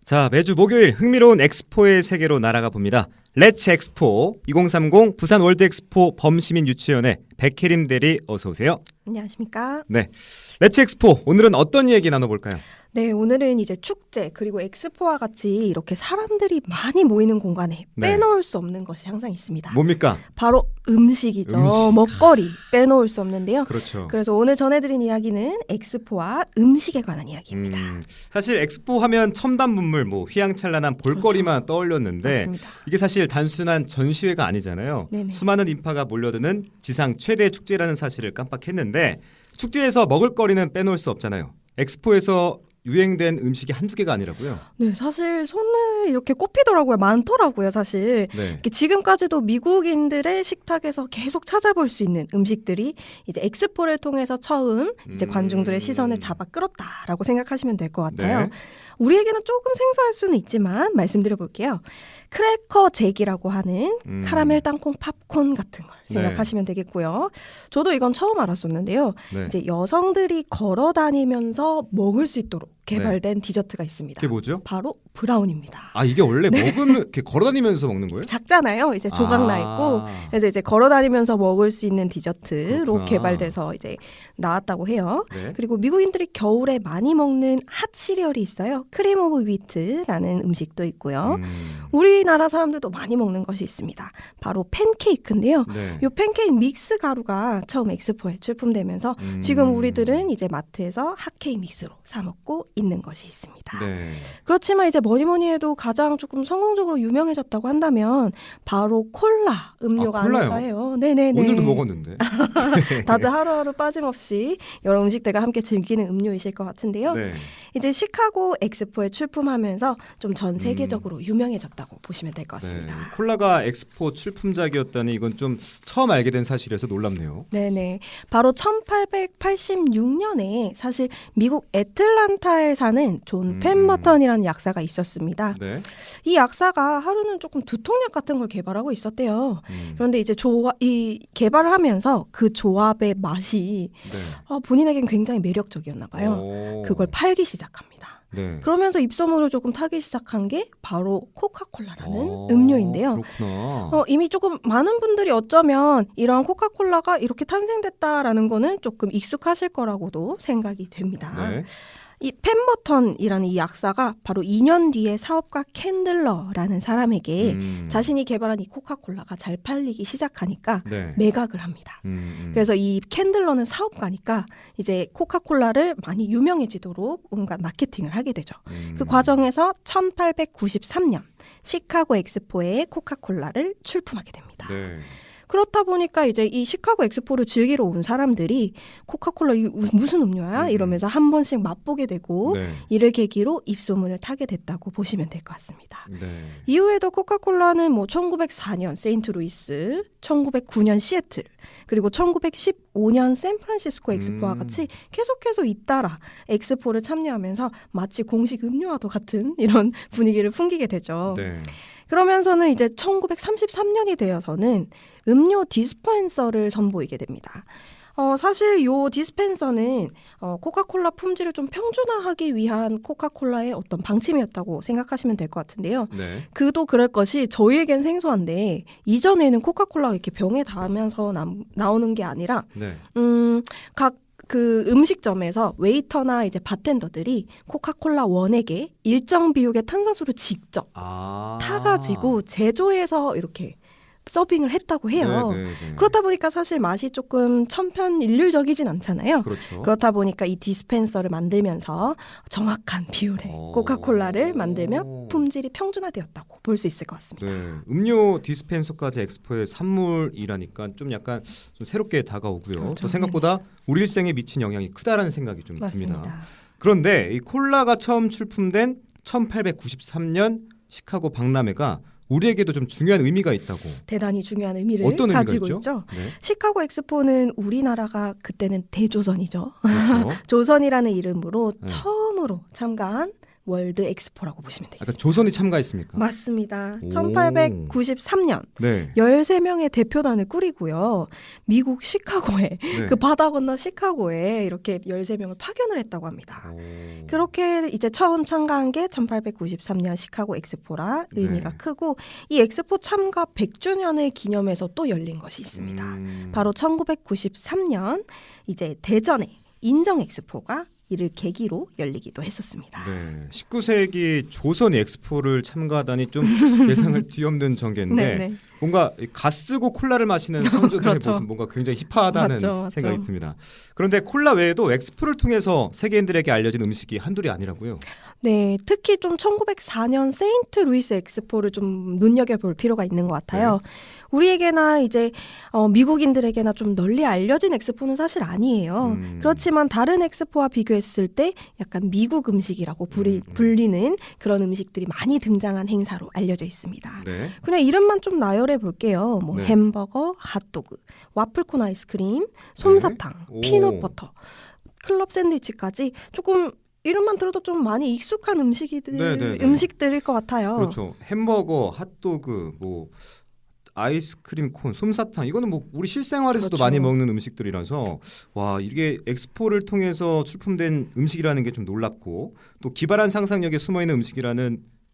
자, 매주 목요일 흥미로운 엑스포의 세계로 날아가 봅니다. 렛츠 엑스포 2030 부산 월드 엑스포 범시민 유치원의 백혜림 대리 어서 오세요. 안녕하십니까? 네, 렛츠 엑스포 오늘은 어떤 이야기 나눠볼까요? 네, 오늘은 이제 축제 그리고 엑스포와 같이 이렇게 사람들이 많이 모이는 공간에 네. 빼놓을 수 없는 것이 항상 있습니다. 뭡니까? 바로 음식이죠. 음식. 먹거리 빼놓을 수 없는데요. 그렇죠. 그래서 오늘 전해드린 이야기는 엑스포와 음식에 관한 이야기입니다. 사실 엑스포 하면 첨단 문물, 휘황찬란한 볼거리만 떠올렸는데 맞습니다. 이게 사실 단순한 전시회가 아니잖아요. 네네. 수많은 인파가 몰려드는 지상 최대 축제라는 사실을 깜빡했는데 축제에서 먹을거리는 빼놓을 수 없잖아요. 엑스포에서 유행된 음식이 한두 개가 아니라고요. 네, 사실 손을 이렇게 꼽히더라고요. 많더라고요, 사실. 네. 이렇게 지금까지도 미국인들의 식탁에서 계속 찾아볼 수 있는 음식들이 이제 엑스포를 통해서 처음 이제 관중들의 시선을 잡아 끌었다라고 생각하시면 될 것 같아요. 네. 우리에게는 조금 생소할 수는 있지만 말씀드려 볼게요. 크래커 잭이라고 하는 카라멜 땅콩 팝콘 같은 걸 생각하시면 되겠고요. 저도 이건 처음 알았었는데요. 네. 이제 여성들이 걸어 다니면서 먹을 수 있도록 개발된 디저트가 있습니다. 그게 뭐죠? 바로 브라운입니다. 아, 이게 원래 먹으면 이렇게 걸어다니면서 먹는 거예요? 작잖아요. 이제 조각 나 있고 그래서 이제 걸어 다니면서 먹을 수 있는 디저트로 그렇구나. 개발돼서 이제 나왔다고 해요. 네. 그리고 미국인들이 겨울에 많이 먹는 핫 시리얼이 있어요. 크림 오브 위트라는 음식도 있고요. 우리나라 사람들도 많이 먹는 것이 있습니다. 바로 팬케이크인데요. 네. 이 팬케이크 믹스 가루가 처음 엑스포에 출품되면서 지금 우리들은 이제 마트에서 핫케이크 믹스로 사 먹고 있는 것이 있습니다. 네. 그렇지만 이제 뭐니 해도 가장 조금 성공적으로 유명해졌다고 한다면 바로 콜라 음료가 콜라요? 아닐까 해요. 네네네. 오늘도 먹었는데. 다들 하루하루 빠짐없이 여러 음식들과 함께 즐기는 음료이실 것 같은데요. 네. 이제 시카고 엑스포에 출품하면서 좀 전 세계적으로 유명해졌다고 보시면 될 것 같습니다. 네. 콜라가 엑스포 출품작이었다니 이건 좀 처음 알게 된 사실이라서 놀랍네요. 네네. 바로 1886년에 사실 미국 애틀란타에 사는 존 펜머턴이라는 약사가 있었습니다. 네. 이 약사가 하루는 조금 두통약 같은 걸 개발하고 있었대요. 그런데 이제 이 개발을 하면서 그 조합의 맛이 네. 본인에겐 굉장히 매력적이었나 봐요. 오. 그걸 팔기 시작합니다. 네. 그러면서 입소문을 조금 타기 시작한 게 바로 코카콜라라는 음료인데요. 그렇구나. 이미 조금 많은 분들이 어쩌면 이런 코카콜라가 이렇게 탄생됐다라는 거는 조금 익숙하실 거라고도 생각이 됩니다. 네. 이 펜머턴이라는 이 약사가 바로 2년 뒤에 사업가 캔들러라는 사람에게 자신이 개발한 이 코카콜라가 잘 팔리기 시작하니까 네. 매각을 합니다. 그래서 이 캔들러는 사업가니까 이제 코카콜라를 많이 유명해지도록 뭔가 마케팅을 하게 되죠. 그 과정에서 1893년 시카고 엑스포에 코카콜라를 출품하게 됩니다. 네. 그렇다 보니까 이제 이 시카고 엑스포를 즐기러 온 사람들이 코카콜라 이 무슨 음료야? 이러면서 한 번씩 맛보게 되고 네. 이를 계기로 입소문을 타게 됐다고 보시면 될 것 같습니다. 네. 이후에도 코카콜라는 1904년 세인트루이스, 1909년 시애틀, 그리고 1915년 샌프란시스코 엑스포와 같이 계속해서 잇따라 엑스포를 참여하면서 마치 공식 음료와도 같은 이런 분위기를 풍기게 되죠. 네. 그러면서는 이제 1933년이 되어서는 음료 디스펜서를 선보이게 됩니다. 사실 이 디스펜서는 코카콜라 품질을 좀 평준화하기 위한 코카콜라의 어떤 방침이었다고 생각하시면 될 것 같은데요. 네. 그도 그럴 것이 저희에겐 생소한데 이전에는 코카콜라가 이렇게 병에 닿으면서 나오는 게 아니라 네. 각 그 음식점에서 웨이터나 이제 바텐더들이 코카콜라 원액에 일정 비율의 탄산수를 직접 타가지고 제조해서 이렇게 서빙을 했다고 해요. 네, 네, 네. 그렇다 보니까 사실 맛이 조금 천편일률적이진 않잖아요. 그렇죠. 그렇다 보니까 이 디스펜서를 만들면서 정확한 비율의 코카콜라를 만들며 품질이 평준화되었다고 볼 수 있을 것 같습니다. 네. 음료 디스펜서까지 엑스포의 산물이라니까 좀 약간 좀 새롭게 다가오고요. 그렇죠. 또 생각보다 우리 일생에 미친 영향이 크다라는 생각이 좀 맞습니다. 듭니다. 그런데 이 콜라가 처음 출품된 1893년 시카고 박람회가 우리에게도 좀 중요한 의미가 있다고. 대단히 중요한 의미를 어떤 의미가 가지고 있죠? 있죠. 네. 시카고 엑스포는 우리나라가 그때는 대조선이죠. 그렇죠. 조선이라는 이름으로 네. 처음으로 참가한 월드 엑스포라고 보시면 아까 되겠습니다. 조선이 참가했습니까? 맞습니다. 오. 1893년 네. 13명의 대표단을 꾸리고요. 미국 시카고에 네. 그 바다 건너 시카고에 이렇게 13명을 파견을 했다고 합니다. 오. 그렇게 이제 처음 참가한 게 1893년 시카고 엑스포라 의미가 네. 크고 이 엑스포 참가 100주년을 기념해서 또 열린 것이 있습니다. 바로 1993년 이제 대전에 인정 엑스포가 이를 계기로 열리기도 했었습니다. 네. 19세기 조선이 엑스포를 참가하다니 좀 예상을 뒤엎는 전개인데 네네. 뭔가 gas 쓰고 콜라를 마시는 선조들의 그렇죠. 모습 뭔가 굉장히 힙하다는 맞죠. 생각이 듭니다. 그런데 콜라 외에도 엑스포를 통해서 세계인들에게 알려진 음식이 한둘이 아니라고요. 네, 특히 좀 1904년 세인트 루이스 엑스포를 좀 눈여겨볼 필요가 있는 것 같아요. 우리에게나 이제 미국인들에게나 좀 널리 알려진 엑스포는 사실 아니에요. 그렇지만 다른 엑스포와 비교했을 때 약간 미국 음식이라고 불리는 그런 음식들이 많이 등장한 행사로 알려져 있습니다. 네. 그냥 이름만 좀 나열해 볼게요. 뭐 네. 햄버거, 핫도그, 와플콘 아이스크림, 솜사탕, 오. 피넛버터, 클럽 샌드위치까지 조금 이름만 들어도 좀 많이 익숙한 네네네. 음식들일 것 같아요. 그렇죠. 햄버거, 핫도그, 뭐 아이스크림 콘, 솜사탕 이거는 뭐 우리 실생활에서도 그렇죠. 많이 먹는 음식들이라서 와 이게 엑스포를 통해서 출품된 음식이라는 게 좀 놀랍고 또 기발한 상상력에 숨어있는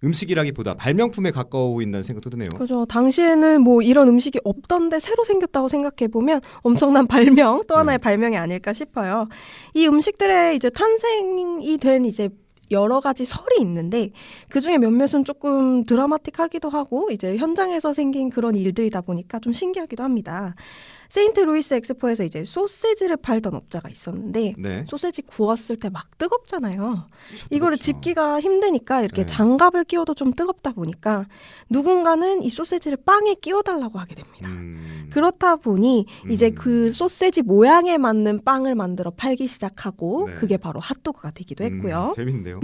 음식이라기보다 발명품에 가까워 보인다는 생각도 드네요. 그죠. 당시에는 뭐 이런 음식이 없던데 새로 생겼다고 생각해 보면 엄청난 발명, 또 하나의 발명이 아닐까 싶어요. 이 음식들의 이제 탄생이 된 이제 여러 가지 설이 있는데 그 중에 몇몇은 조금 드라마틱하기도 하고 이제 현장에서 생긴 그런 일들이다 보니까 좀 신기하기도 합니다. 세인트 루이스 엑스포에서 이제 소세지를 팔던 업자가 있었는데 네. 소세지 구웠을 때 막 뜨겁잖아요. 그렇죠. 이거를 집기가 힘드니까 이렇게 네. 장갑을 끼워도 좀 뜨겁다 보니까 누군가는 이 소세지를 빵에 끼워달라고 하게 됩니다. 그렇다 보니 이제 그 소세지 모양에 맞는 빵을 만들어 팔기 시작하고 네. 그게 바로 핫도그가 되기도 했고요. 재밌네요.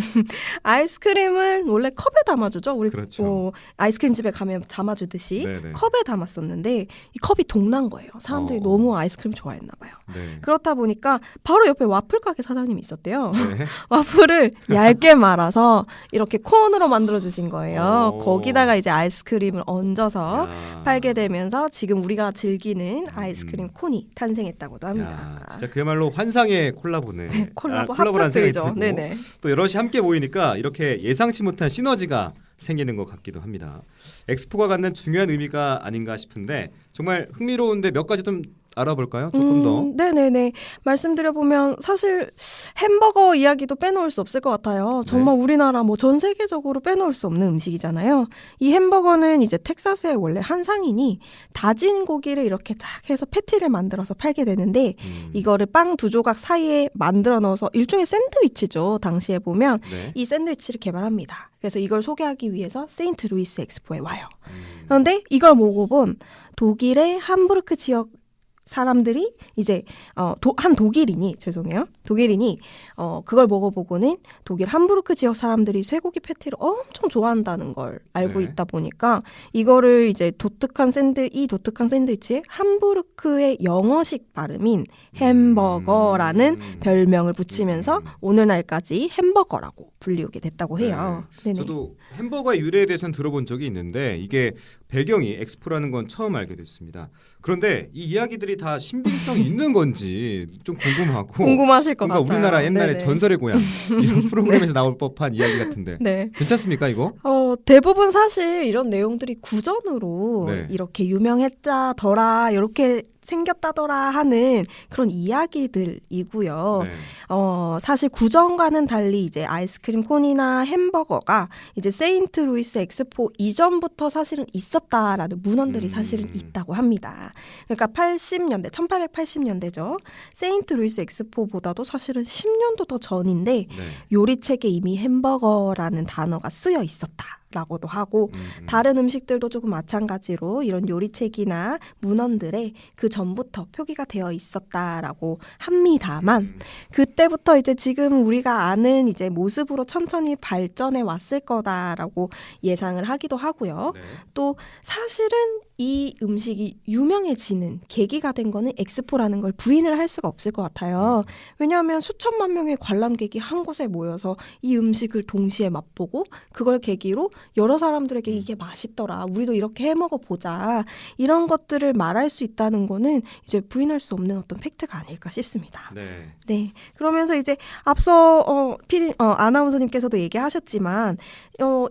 아이스크림을 원래 컵에 담아주죠. 우리 그렇죠. 뭐 아이스크림 집에 가면 담아주듯이 네네. 컵에 담았었는데 이 컵이 동난 거예요. 사람들이 너무 아이스크림 좋아했나 봐요. 네. 그렇다 보니까 바로 옆에 와플 가게 사장님이 있었대요. 네. 와플을 얇게 말아서 이렇게 콘으로 만들어 주신 거예요. 오. 거기다가 이제 아이스크림을 얹어서 야. 팔게 되면서 지금 우리가 즐기는 아이스크림 콘이 탄생했다고도 합니다. 야, 진짜 그야말로 환상의 콜라보네. 콜라보 콜라보라는 생각이 합작들이죠. 들고 네네. 또 여럿이 함께 모이니까 이렇게 예상치 못한 시너지가 생기는 것 같기도 합니다. 엑스포가 갖는 중요한 의미가 아닌가 싶은데 정말 흥미로운데 몇 가지 좀 알아볼까요? 조금 더. 네네네. 말씀드려보면 사실 햄버거 이야기도 빼놓을 수 없을 것 같아요. 정말 우리나라 뭐 전 세계적으로 빼놓을 수 없는 음식이잖아요. 이 햄버거는 이제 텍사스의 원래 한 상인이 다진 고기를 이렇게 쫙 해서 패티를 만들어서 팔게 되는데 이거를 빵 두 조각 사이에 만들어 넣어서 일종의 샌드위치죠. 당시에 보면 네. 이 샌드위치를 개발합니다. 그래서 이걸 소개하기 위해서 세인트 루이스 엑스포에 와요. 그런데 이걸 먹어본 독일의 함부르크 지역 사람들이 이제 독일인이 그걸 먹어보고는 독일 함부르크 지역 사람들이 쇠고기 패티를 엄청 좋아한다는 걸 알고 네. 있다 보니까 이거를 이제 독특한 샌드위치에 함부르크의 영어식 발음인 햄버거라는 별명을 붙이면서 오늘날까지 햄버거라고 불리우게 됐다고 해요. 네. 네네. 저도 햄버거의 유래에 대해서는 들어본 적이 있는데 이게 배경이 엑스포라는 건 처음 알게 됐습니다. 그런데 이 이야기들이 다 신빙성이 있는 건지 좀 궁금하고 궁금하실 것 뭔가 같아요. 우리나라 옛날에 네네. 전설의 고향 이런 프로그램에서 나올 법한 이야기 같은데 네. 괜찮습니까 이거? 대부분 사실 이런 내용들이 구전으로 네. 이렇게 유명했다더라, 이렇게 생겼다더라 하는 그런 이야기들이고요. 네. 사실 구전과는 달리 이제 아이스크림 콘이나 햄버거가 이제 세인트 루이스 엑스포 이전부터 사실은 있었다라는 문헌들이 사실은 있다고 합니다. 그러니까 1880년대죠. 세인트 루이스 엑스포보다도 사실은 10년도 더 전인데 네. 요리책에 이미 햄버거라는 단어가 쓰여 있었다. 라고도 하고 다른 음식들도 조금 마찬가지로 이런 요리책이나 문헌들에 그 전부터 표기가 되어 있었다라고 합니다만 그때부터 이제 지금 우리가 아는 이제 모습으로 천천히 발전해 왔을 거다라고 예상을 하기도 하고요. 네. 또 사실은 이 음식이 유명해지는 계기가 된 거는 엑스포라는 걸 부인을 할 수가 없을 것 같아요. 왜냐하면 수천만 명의 관람객이 한 곳에 모여서 이 음식을 동시에 맛보고 그걸 계기로 여러 사람들에게 이게 맛있더라. 우리도 이렇게 해 먹어보자. 이런 것들을 말할 수 있다는 거는 이제 부인할 수 없는 어떤 팩트가 아닐까 싶습니다. 네. 네. 그러면서 이제 앞서 아나운서님께서도 얘기하셨지만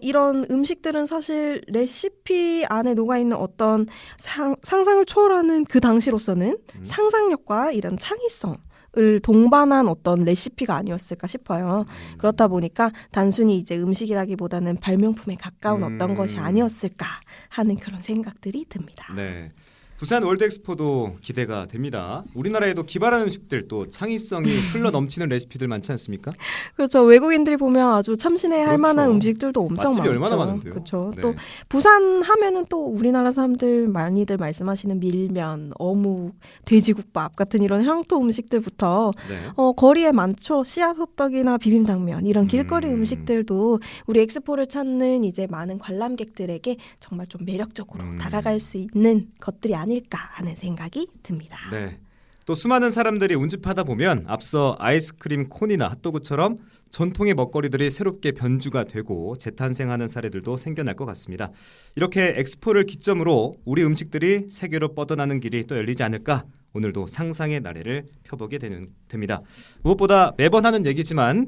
이런 음식들은 사실 레시피 안에 녹아있는 어떤 상상을 초월하는 그 당시로서는 상상력과 이런 창의성을 동반한 어떤 레시피가 아니었을까 싶어요. 그렇다 보니까 단순히 이제 음식이라기보다는 발명품에 가까운 어떤 것이 아니었을까 하는 그런 생각들이 듭니다. 네. 부산 월드엑스포도 기대가 됩니다. 우리나라에도 기발한 음식들 또 창의성이 흘러 넘치는 레시피들 많지 않습니까? 그렇죠. 외국인들이 보면 아주 참신해 할 만한 음식들도 엄청 맛집이 많죠. 얼마나 많은데요. 그렇죠. 네. 또 부산 하면은 또 우리나라 사람들 많이들 말씀하시는 밀면, 어묵, 돼지국밥 같은 이런 향토 음식들부터 네. 거리에 많죠. 씨앗 호떡이나 비빔당면 이런 길거리 음식들도 우리 엑스포를 찾는 이제 많은 관람객들에게 정말 좀 매력적으로 다가갈 수 있는 것들이 아닐까 하는 생각이 듭니다. 네. 또 수많은 사람들이 운집하다 보면 앞서 아이스크림 콘이나 핫도그처럼 전통의 먹거리들이 새롭게 변주가 되고 재탄생하는 사례들도 생겨날 것 같습니다. 이렇게 엑스포를 기점으로 우리 음식들이 세계로 뻗어나는 길이 또 열리지 않을까 오늘도 상상의 나래를 펴보게 됩니다. 무엇보다 매번 하는 얘기지만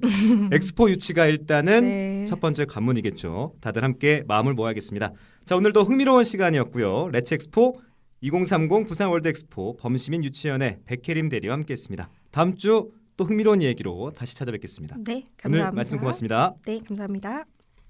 엑스포 유치가 일단은 네. 첫 번째 관문이겠죠. 다들 함께 마음을 모아야겠습니다. 자, 오늘도 흥미로운 시간이었고요. 레츠 엑스포 2030 부산 월드엑스포 범시민 유치원의 백혜림 대리와 함께했습니다. 다음 주 또 흥미로운 얘기로 다시 찾아뵙겠습니다. 네, 감사합니다. 오늘 말씀 고맙습니다. 네, 감사합니다.